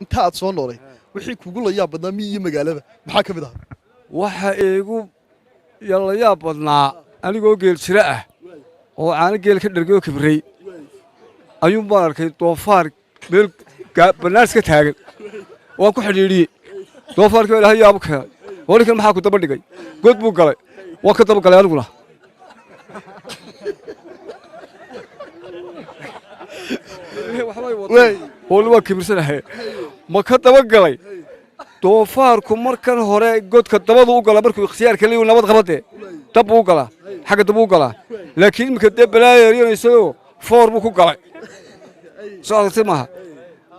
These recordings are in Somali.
intaad soo noolay wixii kugu la yaab badnaa miyi magaalada maxaa ka mid ah waxa iigu yalla yaab badnaa anigoo geel jira ah oo caano geel ka dhargay oo kibray ayuun baan arkay doofaar meel banaas ka taagan waan ku xidhiidhiyey doofaarkii ilaahay yaabu keenay walikan maxaa ku daba dhigay god buu galay waan ka daba galay aniguna wali waa kibirsanahay ma ka daba galay doofaarku markan hore godka dabadu u gala markuu ikhtiyaarka leeyahay nabad qabade dab buu galaa xagga dab uu galaa laakiin imika dee balaayeeriyanayso foor buu ku galay socodtay maaha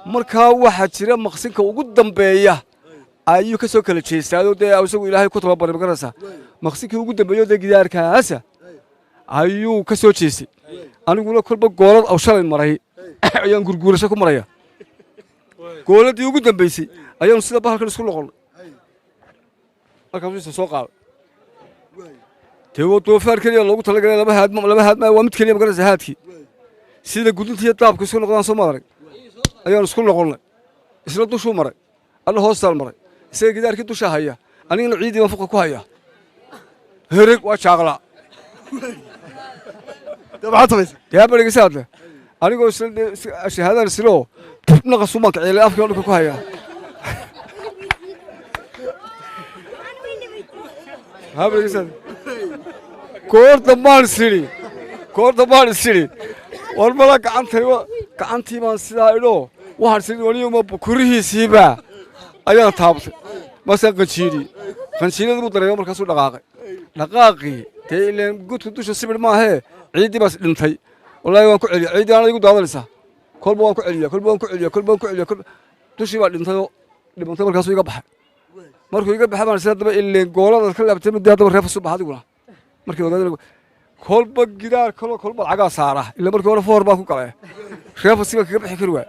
markaa waxaa jira maqsinka ugu dambeeya ayuu ka soo kala jeestaado dee isagu ilaahay ku tababaray magaraysaa maqsinkii ugu dambeeyo dee gidaarkaasa ayuu ka soo jeestay aniguna kolba goolad aw shalay maray ayaan gurguurasho ku maraya gooladii ugu dambeysay ayaan sida bahalkan isku noqonnay markaasuu soo qaaday teewoo doofaar keliya loogu talagalay laba haadma waa mid keliya magaraysaa haadkii sida gudintiiyo daabka isku noqdaan soo maarag ayaan isku noqonnay isla dushuu maray alla hoostaan maray isaga gidaarkii dushaa haya anigana ciidii baan fuqa ku hayaa hereg waa jaaqlaa maxaad samaysay yaa barigisaadle anigoo shahaadaan siloo naqasumaan kaceelay afkii oo dhanka ku hayaa yaa barigisaad koor dambaan isiri war mala gacantii baan sidaa idhoo waxaan siri waliyuma kurihiisiiba ayaan taabtay masaan qanjiiradii buu dareemo markaasuu dhaqaaqii dee ileen godka dusha sibir maahee ciiddii baas dhintay wallaahi waan ku celiya ciiddii aanad igu daadanaysaa kolba waan ku celiya dushii baa dhintayoo dhimantay markaasuu iga baxay markuu iga baxay baan sida daba ileen gooladaad ka laabtay midii haddaba reefa baxa adiguna markii ogaadeen kolba gidaar kaloo kolba lacagaa saara ilaa markii hore foor baa ku galay reefa siba kaga bixi kari waay